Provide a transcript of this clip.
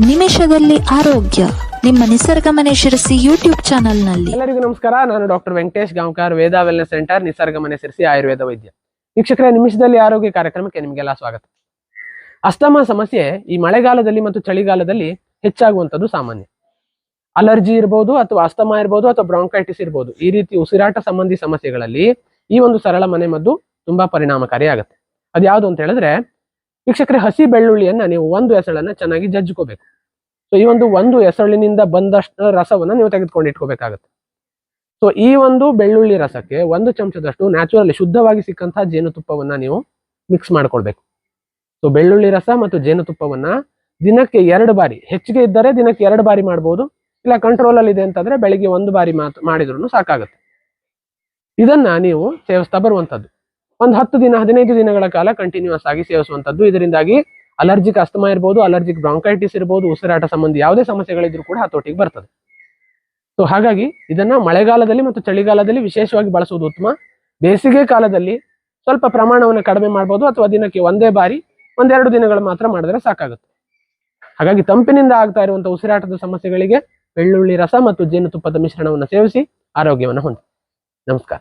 ನಿಮಿಷದಲ್ಲಿ ಆರೋಗ್ಯ ನಿಮ್ಮ ನಿಸರ್ಗ ಮನೆ ಶಿರಸಿ ಯೂಟ್ಯೂಬ್ ಚಾನೆಲ್ನಲ್ಲಿ. ಎಲ್ಲರಿಗೂ ನಮಸ್ಕಾರ. ನಾನು ಡಾಕ್ಟರ್ ವೆಂಕಟೇಶ್ ಗಾಂವ್ಕರ್, ವೇದ ವೆಲ್ನೆಸ್ ಸೆಂಟರ್, ನಿಸರ್ಗ ಮನೆ ಶಿರಸಿ ಆಯುರ್ವೇದ ವೈದ್ಯ. ವೀಕ್ಷಕರೇ, ನಿಮಿಷದಲ್ಲಿ ಆರೋಗ್ಯ ಕಾರ್ಯಕ್ರಮಕ್ಕೆ ನಿಮಗೆಲ್ಲ ಸ್ವಾಗತ. ಅಸ್ತಮಾ ಸಮಸ್ಯೆ ಈ ಮಳೆಗಾಲದಲ್ಲಿ ಮತ್ತು ಚಳಿಗಾಲದಲ್ಲಿ ಹೆಚ್ಚಾಗುವಂಥದ್ದು ಸಾಮಾನ್ಯ. ಅಲರ್ಜಿ ಇರ್ಬೋದು, ಅಥವಾ ಅಸ್ತಮಾ ಇರ್ಬೋದು, ಅಥವಾ ಬ್ರಾಂಕೈಟಿಸ್ ಇರ್ಬೋದು. ಈ ರೀತಿ ಉಸಿರಾಟ ಸಂಬಂಧಿ ಸಮಸ್ಯೆಗಳಲ್ಲಿ ಈ ಒಂದು ಸರಳ ಮನೆ ಮದ್ದು ತುಂಬಾ ಪರಿಣಾಮಕಾರಿ ಆಗುತ್ತೆ. ಅದು ಯಾವುದು ಅಂತ ಹೇಳಿದ್ರೆ, ವೀಕ್ಷಕರೇ, ಹಸಿ ಬೆಳ್ಳುಳ್ಳಿಯನ್ನ ನೀವು ಒಂದು ಎಸಳನ್ನ ಚೆನ್ನಾಗಿ ಜಜ್ಕೋಬೇಕು. ಸೊ ಈ ಒಂದು ಎಸಳಿನಿಂದ ಬಂದಷ್ಟು ರಸವನ್ನ ನೀವು ತೆಗೆದುಕೊಂಡು ಇಟ್ಕೋಬೇಕಾಗತ್ತೆ. ಸೊ ಈ ಒಂದು ಬೆಳ್ಳುಳ್ಳಿ ರಸಕ್ಕೆ 1 ಚಮಚದಷ್ಟು ನ್ಯಾಚುರಲಿ ಶುದ್ಧವಾಗಿ ಸಿಕ್ಕಂತಹ ಜೇನುತುಪ್ಪವನ್ನ ನೀವು ಮಿಕ್ಸ್ ಮಾಡ್ಕೊಳ್ಬೇಕು. ಸೊ ಬೆಳ್ಳುಳ್ಳಿ ರಸ ಮತ್ತು ಜೇನುತುಪ್ಪವನ್ನ ದಿನಕ್ಕೆ 2 ಬಾರಿ, ಹೆಚ್ಚಿಗೆ ಇದ್ದರೆ ದಿನಕ್ಕೆ 2 ಬಾರಿ ಮಾಡ್ಬೋದು. ಇಲ್ಲ ಕಂಟ್ರೋಲ್ ಅಲ್ಲಿ ಇದೆ ಅಂತಂದ್ರೆ ಬೆಳಿಗ್ಗೆ 1 ಬಾರಿ ಮಾಡಿದ್ರು ಸಾಕಾಗುತ್ತೆ. ಇದನ್ನ ನೀವು ಸೇವಿಸ್ತಾ ಬರುವಂತದ್ದು ಒಂದು 10 ದಿನ 15 ದಿನಗಳ ಕಾಲ ಕಂಟಿನ್ಯೂಸ್ ಆಗಿ ಸೇವಿಸುವಂತದ್ದು. ಇದರಿಂದಾಗಿ ಅಲರ್ಜಿಕ್ ಅಸ್ತಮಾ ಇರ್ಬೋದು, ಅಲರ್ಜಿಕ್ ಬ್ರಾಂಕೈಟಿಸ್ ಇರ್ಬೋದು, ಉಸಿರಾಟ ಸಂಬಂಧಿ ಯಾವುದೇ ಸಮಸ್ಯೆಗಳಿದ್ರು ಕೂಡ ಹತೋಟಿಗೆ ಬರ್ತದೆ. ಸೊ ಹಾಗಾಗಿ ಇದನ್ನ ಮಳೆಗಾಲದಲ್ಲಿ ಮತ್ತು ಚಳಿಗಾಲದಲ್ಲಿ ವಿಶೇಷವಾಗಿ ಬಳಸುವುದು ಉತ್ತಮ. ಬೇಸಿಗೆ ಕಾಲದಲ್ಲಿ ಸ್ವಲ್ಪ ಪ್ರಮಾಣವನ್ನು ಕಡಿಮೆ ಮಾಡ್ಬೋದು, ಅಥವಾ ದಿನಕ್ಕೆ 1 ಬಾರಿ 1-2 ದಿನಗಳು ಮಾತ್ರ ಮಾಡಿದ್ರೆ ಸಾಕಾಗುತ್ತೆ. ಹಾಗಾಗಿ ತಂಪಿನಿಂದ ಆಗ್ತಾ ಇರುವಂತಹ ಉಸಿರಾಟದ ಸಮಸ್ಯೆಗಳಿಗೆ ಬೆಳ್ಳುಳ್ಳಿ ರಸ ಮತ್ತು ಜೇನುತುಪ್ಪದ ಮಿಶ್ರಣವನ್ನು ಸೇವಿಸಿ ಆರೋಗ್ಯವನ್ನು ಹೊಂದಿ. ನಮಸ್ಕಾರ.